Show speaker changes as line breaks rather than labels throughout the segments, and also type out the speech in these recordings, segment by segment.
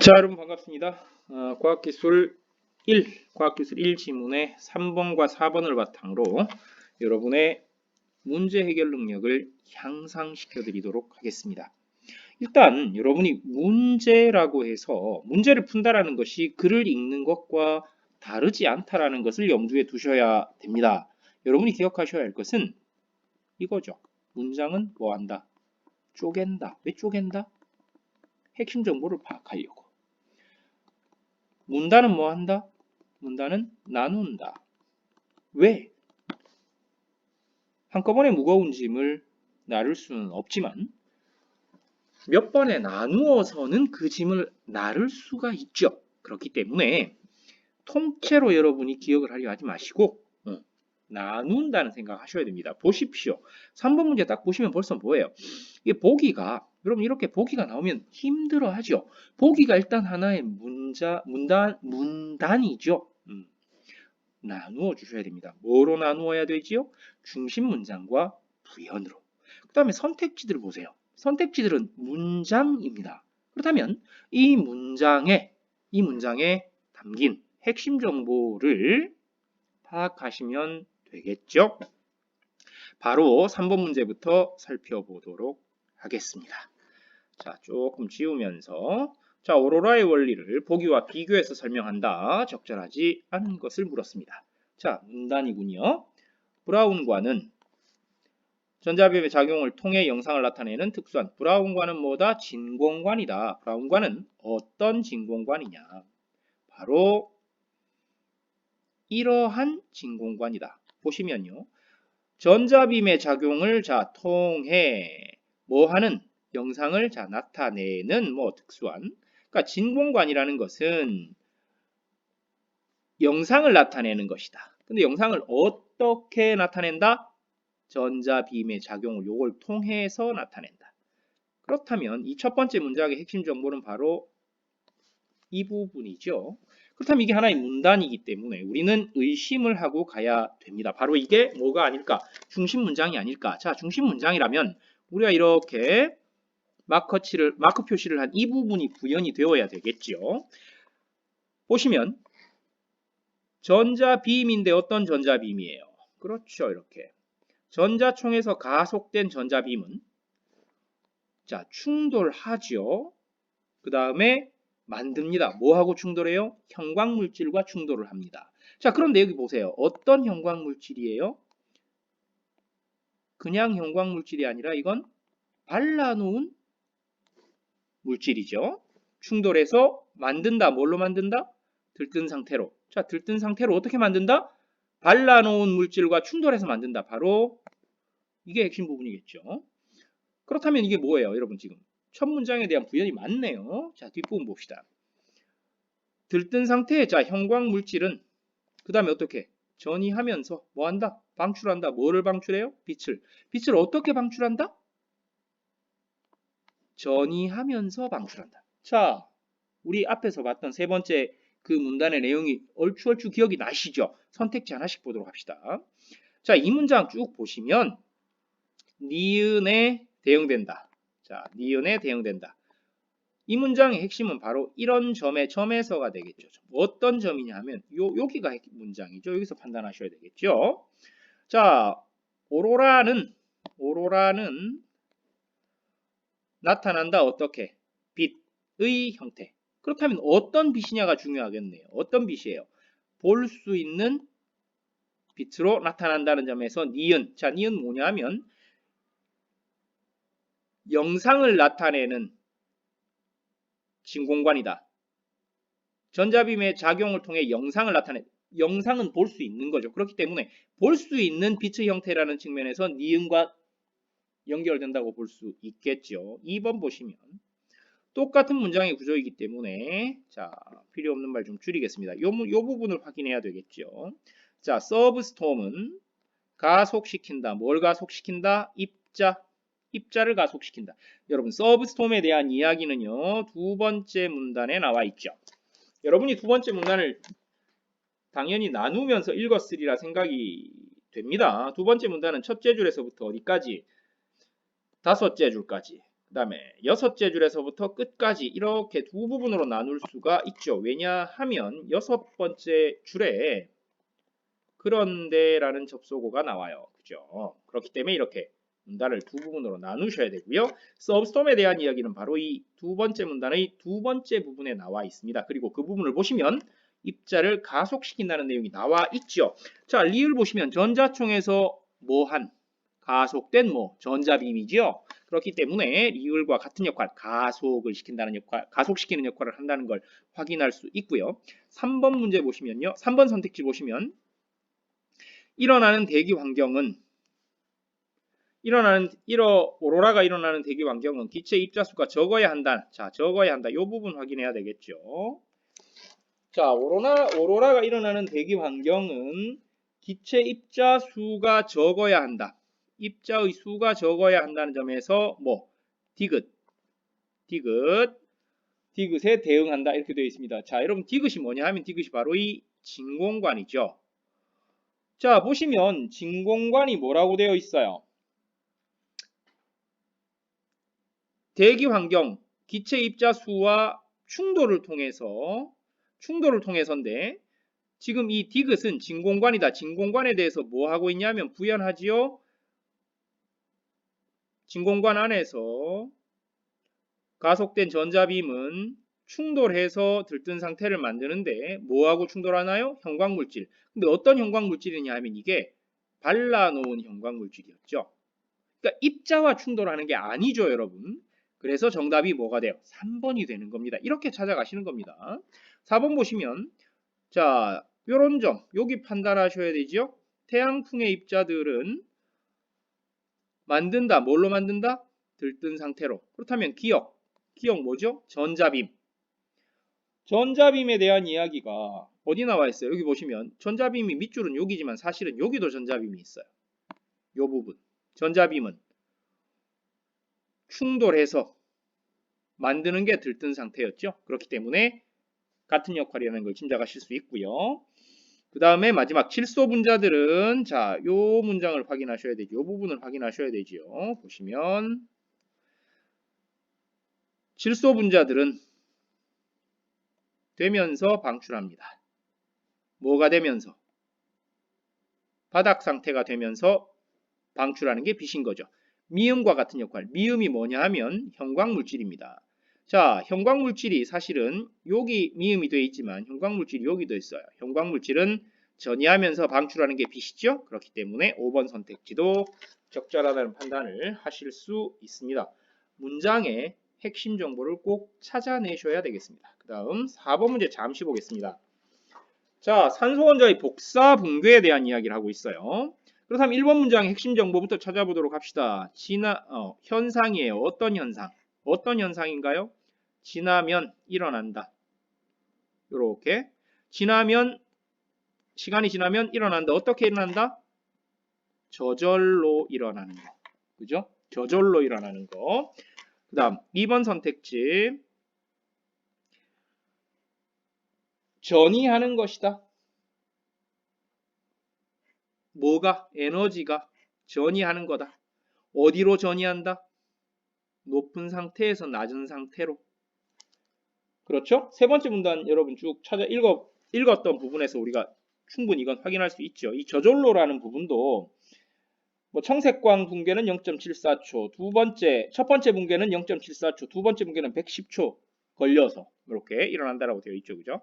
자, 여러분 반갑습니다. 과학기술 1 지문의 3번과 4번을 바탕으로 여러분의 문제 해결 능력을 향상시켜 드리도록 하겠습니다. 일단 여러분이 문제라고 해서 문제를 푼다라는 것이 글을 읽는 것과 다르지 않다라는 것을 염두에 두셔야 됩니다. 여러분이 기억하셔야 할 것은 이거죠. 문장은 뭐한다? 쪼갠다. 왜 쪼갠다? 핵심 정보를 파악하려고. 문단은 뭐 한다? 문단은 나눈다. 왜? 한꺼번에 무거운 짐을 나를 수는 없지만 몇 번에 나누어서는 그 짐을 나를 수가 있죠. 그렇기 때문에 통째로 여러분이 기억을 하려 하지 마시고 나눈다는 생각 하셔야 됩니다. 보십시오. 3번 문제 딱 보시면 벌써 뭐예요? 이게 보기가 여러분 이렇게 보기가 나오면 힘들어 하죠. 보기가 일단 하나의 문단이죠. 나누어 주셔야 됩니다. 뭐로 나누어야 되지요? 중심 문장과 부연으로. 그 다음에 선택지들 보세요. 선택지들은 문장입니다. 그렇다면 이 문장에 담긴 핵심 정보를 파악하시면 되겠죠? 바로 3번 문제부터 살펴보도록 하겠습니다. 자, 조금 지우면서 자, 오로라의 원리를 보기와 비교해서 설명한다. 적절하지 않은 것을 물었습니다. 자, 문단이군요. 브라운관은 전자비의 작용을 통해 영상을 나타내는 특수한 브라운관은 뭐다? 진공관이다. 브라운관은 어떤 진공관이냐? 바로 이러한 진공관이다. 보시면요. 전자빔의 작용을 통해 뭐 하는 영상을 나타내는 특수한 그러니까 진공관이라는 것은 영상을 나타내는 것이다. 근데 영상을 어떻게 나타낸다? 전자빔의 작용을 요걸 통해서 나타낸다. 그렇다면 이 첫 번째 문장의 핵심 정보는 바로 이 부분이죠. 그렇다면 이게 하나의 문단이기 때문에 우리는 의심을 하고 가야 됩니다. 바로 이게 뭐가 아닐까? 중심 문장이 아닐까? 자, 중심 문장이라면 우리가 이렇게 마크 표시를 한 이 부분이 구현이 되어야 되겠죠. 보시면 전자빔인데 어떤 전자빔이에요? 그렇죠. 이렇게 전자총에서 가속된 전자빔은 자, 충돌하죠. 그 다음에 만듭니다. 뭐하고 충돌해요? 형광물질과 충돌을 합니다. 자, 그런데 여기 보세요. 어떤 형광물질이에요? 그냥 형광물질이 아니라 이건 발라놓은 물질이죠. 충돌해서 만든다. 뭘로 만든다? 들뜬 상태로. 자, 들뜬 상태로 어떻게 만든다? 발라놓은 물질과 충돌해서 만든다. 바로 이게 핵심 부분이겠죠. 그렇다면 이게 뭐예요? 여러분 지금 첫 문장에 대한 부연이 많네요. 자, 뒷부분 봅시다. 들뜬 상태의 형광물질은 그 다음에 어떻게? 전이하면서 뭐한다? 방출한다. 뭐를 방출해요? 빛을 어떻게 방출한다? 전이하면서 방출한다. 자, 우리 앞에서 봤던 세 번째 그 문단의 내용이 얼추 기억이 나시죠? 선택지 하나씩 보도록 합시다. 자, 이 문장 쭉 보시면 니은에 대응된다. 자, 니은에 대응된다. 이 문장의 핵심은 바로 이런 점에서가 되겠죠. 어떤 점이냐 하면 여기가 문장이죠. 여기서 판단하셔야 되겠죠. 자, 오로라는 나타난다. 어떻게? 빛의 형태. 그렇다면 어떤 빛이냐가 중요하겠네요. 어떤 빛이에요? 볼 수 있는 빛으로 나타난다는 점에서 니은. 자, 니은 뭐냐면 영상을 나타내는 진공관이다. 전자빔의 작용을 통해 영상을 영상은 볼 수 있는 거죠. 그렇기 때문에 볼 수 있는 빛의 형태라는 측면에서 니은과 연결된다고 볼 수 있겠죠. 2번 보시면 똑같은 문장의 구조이기 때문에 자, 필요 없는 말 좀 줄이겠습니다. 요 부분을 확인해야 되겠죠. 자, 서브스톰은 가속시킨다. 뭘 가속시킨다? 입자를 가속시킨다. 여러분, 서브스톰에 대한 이야기는요. 두 번째 문단에 나와 있죠. 여러분이 두 번째 문단을 당연히 나누면서 읽었으리라 생각이 됩니다. 두 번째 문단은 첫째 줄에서부터 어디까지? 다섯째 줄까지. 그 다음에 여섯째 줄에서부터 끝까지 이렇게 두 부분으로 나눌 수가 있죠. 왜냐하면 여섯 번째 줄에 그런데라는 접속어가 나와요. 그죠? 그렇기 때문에 이렇게 문단을 두 부분으로 나누셔야 되고요. 서브스톰에 대한 이야기는 바로 이 두 번째 문단의 두 번째 부분에 나와 있습니다. 그리고 그 부분을 보시면 입자를 가속시킨다는 내용이 나와 있죠. 자, 리을 보시면 전자총에서 뭐한 가속된 전자빔이죠. 그렇기 때문에 리을과 같은 역할, 가속을 시킨다는 역할, 가속시키는 역할을 한다는 걸 확인할 수 있고요. 3번 문제 보시면요. 3번 선택지 보시면 일어나는 대기 환경은 오로라가 일어나는 대기 환경은 기체 입자수가 적어야 한다. 자, 적어야 한다. 이 부분 확인해야 되겠죠. 자, 오로라가 일어나는 대기 환경은 기체 입자수가 적어야 한다. 입자의 수가 적어야 한다는 점에서 디귿에 대응한다 이렇게 되어 있습니다. 자, 여러분 디귿이 뭐냐 하면 디귿이 바로 이 진공관이죠. 자, 보시면 진공관이 뭐라고 되어 있어요? 대기 환경, 기체 입자수와 충돌을 통해서인데 지금 이 디귿은 진공관이다. 진공관에 대해서 뭐 하고 있냐면 부연하지요. 진공관 안에서 가속된 전자빔은 충돌해서 들뜬 상태를 만드는데 뭐하고 충돌하나요? 형광물질. 근데 어떤 형광물질이냐 하면 이게 발라놓은 형광물질이었죠. 그러니까 입자와 충돌하는 게 아니죠, 여러분. 그래서 정답이 뭐가 돼요? 3번이 되는 겁니다. 이렇게 찾아가시는 겁니다. 4번 보시면 자, 요런 점 여기 판단하셔야 되죠. 태양풍의 입자들은 만든다. 뭘로 만든다? 들뜬 상태로. 그렇다면 기억 뭐죠? 전자빔. 전자빔에 대한 이야기가 어디 나와 있어요? 여기 보시면 전자빔이 밑줄은 여기지만 사실은 여기도 전자빔이 있어요. 요 부분. 전자빔은 충돌해서 만드는 게 들뜬 상태였죠. 그렇기 때문에 같은 역할이라는 걸 짐작하실 수 있고요. 그 다음에 마지막 질소 분자들은 자, 요 문장을 확인하셔야 되죠. 요 부분을 확인하셔야 되죠. 보시면 질소 분자들은 되면서 방출합니다. 뭐가 되면서? 바닥 상태가 되면서 방출하는 게 빛인 거죠. 미음과 같은 역할. 미음이 뭐냐 하면 형광물질입니다. 자, 형광물질이 사실은 여기 미음이 되어 있지만 형광물질이 여기도 있어요. 형광물질은 전이하면서 방출하는 게 빛이죠. 그렇기 때문에 5번 선택지도 적절하다는 판단을 하실 수 있습니다. 문장의 핵심 정보를 꼭 찾아내셔야 되겠습니다. 그 다음 4번 문제 잠시 보겠습니다. 자, 산소 원자의 복사 붕괴에 대한 이야기를 하고 있어요. 그렇다면 1번 문장의 핵심 정보부터 찾아보도록 합시다. 현상이에요. 어떤 현상? 어떤 현상인가요? 지나면 일어난다. 요렇게. 시간이 지나면 일어난다. 어떻게 일어난다? 저절로 일어나는 거. 그죠? 저절로 일어나는 거. 그 다음 2번 선택지. 전이하는 것이다. 뭐가? 에너지가 전이하는 거다. 어디로 전이한다? 높은 상태에서 낮은 상태로. 그렇죠? 세 번째 문단 여러분 쭉 찾아 읽었던 부분에서 우리가 충분히 이건 확인할 수 있죠. 이 저절로라는 부분도 청색광 붕괴는 0.74초, 첫 번째 붕괴는 0.74초, 두 번째 붕괴는 110초 걸려서 이렇게 일어난다라고 되어 있죠. 그죠?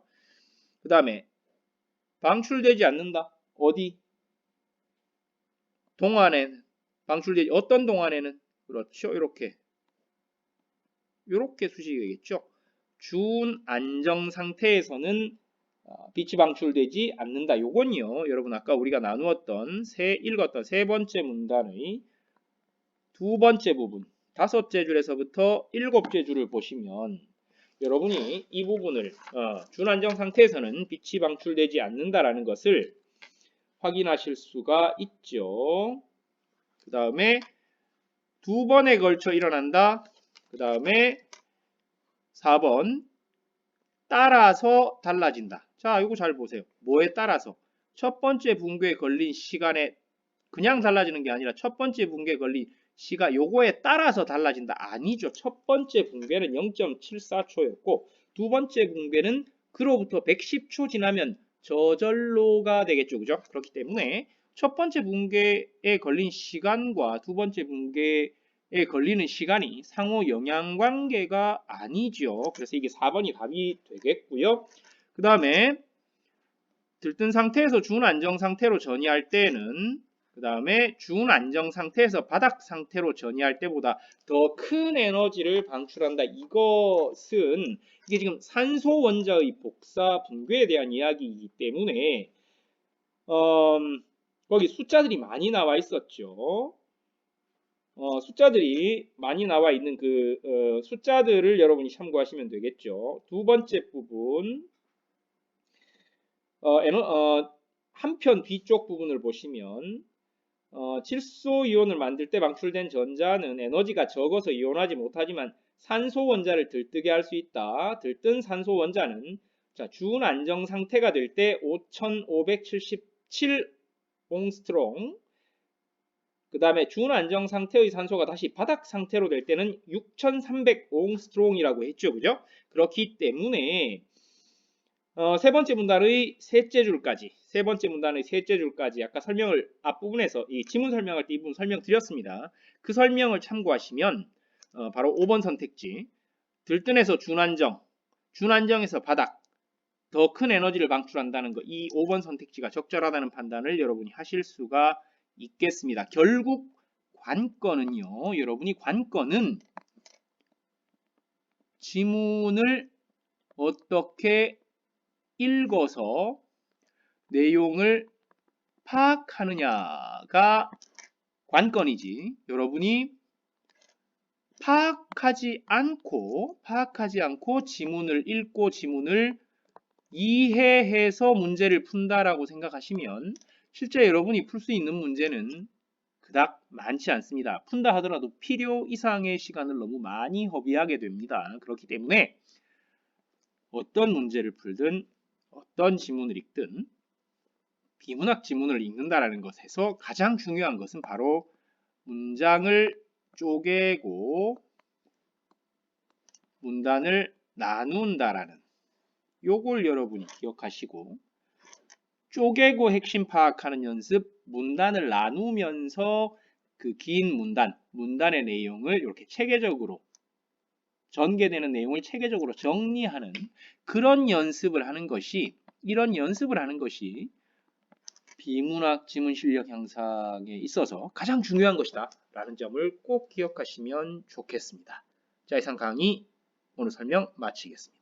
그 다음에 방출되지 않는다. 어디? 동안에는 방출되지 어떤 동안에는? 그렇죠. 이렇게 수식이 되겠죠. 준 안정 상태에서는 빛이 방출되지 않는다. 요건요. 여러분 아까 우리가 읽었던 세 번째 문단의 두 번째 부분, 다섯째 줄에서부터 일곱째 줄을 보시면 여러분이 이 부분을 준안정 상태에서는 빛이 방출되지 않는다라는 것을 확인하실 수가 있죠. 그 다음에 두 번에 걸쳐 일어난다. 그 다음에 4번 따라서 달라진다. 자, 이거 잘 보세요. 뭐에 따라서? 첫 번째 붕괴에 걸린 시간에 그냥 달라지는 게 아니라 첫 번째 붕괴에 걸린 시가 요거에 따라서 달라진다. 아니죠. 첫 번째 붕괴는 0.74초였고 두 번째 붕괴는 그로부터 110초 지나면 저절로가 되겠죠. 그죠? 그렇기 때문에 첫 번째 붕괴에 걸린 시간과 두 번째 붕괴에 걸리는 시간이 상호 영향관계가 아니죠. 그래서 이게 4번이 답이 되겠고요. 그 다음에 들뜬 상태에서 준안정 상태로 전이할 때는 그 다음에 준안정 상태에서 바닥 상태로 전이할 때보다 더 큰 에너지를 방출한다. 이것은 이게 지금 산소 원자의 복사 붕괴에 대한 이야기이기 때문에 거기 숫자들이 많이 나와 있었죠. 숫자들이 많이 나와 있는 그 숫자들을 여러분이 참고하시면 되겠죠. 두 번째 부분 한편 뒤쪽 부분을 보시면 질소 이온을 만들 때 방출된 전자는 에너지가 적어서 이온하지 못하지만 산소 원자를 들뜨게 할 수 있다. 들뜬 산소 원자는 자, 준안정 상태가 될 때 5577 옹스트롱, 그 다음에 준안정 상태의 산소가 다시 바닥 상태로 될 때는 6300 옹스트롱이라고 했죠. 그죠? 그렇기 때문에 세 번째 문단의 셋째 줄까지, 아까 설명을 앞부분에서 이 지문 설명할 때 이 부분 설명드렸습니다. 그 설명을 참고하시면 바로 5번 선택지, 들뜬에서 준안정, 준안정에서 바닥, 더 큰 에너지를 방출한다는 거, 이 5번 선택지가 적절하다는 판단을 여러분이 하실 수가 있겠습니다. 결국 관건은요, 여러분이 관건은 지문을 어떻게 읽어서 내용을 파악하느냐가 관건이지, 여러분이 파악하지 않고 지문을 읽고 지문을 이해해서 문제를 푼다라고 생각하시면 실제 여러분이 풀 수 있는 문제는 그닥 많지 않습니다. 푼다 하더라도 필요 이상의 시간을 너무 많이 허비하게 됩니다. 그렇기 때문에 어떤 문제를 풀든 어떤 지문을 읽든 비문학 지문을 읽는다라는 것에서 가장 중요한 것은 바로 문장을 쪼개고 문단을 나눈다라는 요걸 여러분이 기억하시고, 쪼개고 핵심 파악하는 연습, 문단을 나누면서 그 긴 문단의 내용을 이렇게 체계적으로 전개되는 내용을 체계적으로 정리하는 그런 연습을 하는 것이, 이런 연습을 하는 것이 비문학 지문 실력 향상에 있어서 가장 중요한 것이다 라는 점을 꼭 기억하시면 좋겠습니다. 자, 이상 강의 오늘 설명 마치겠습니다.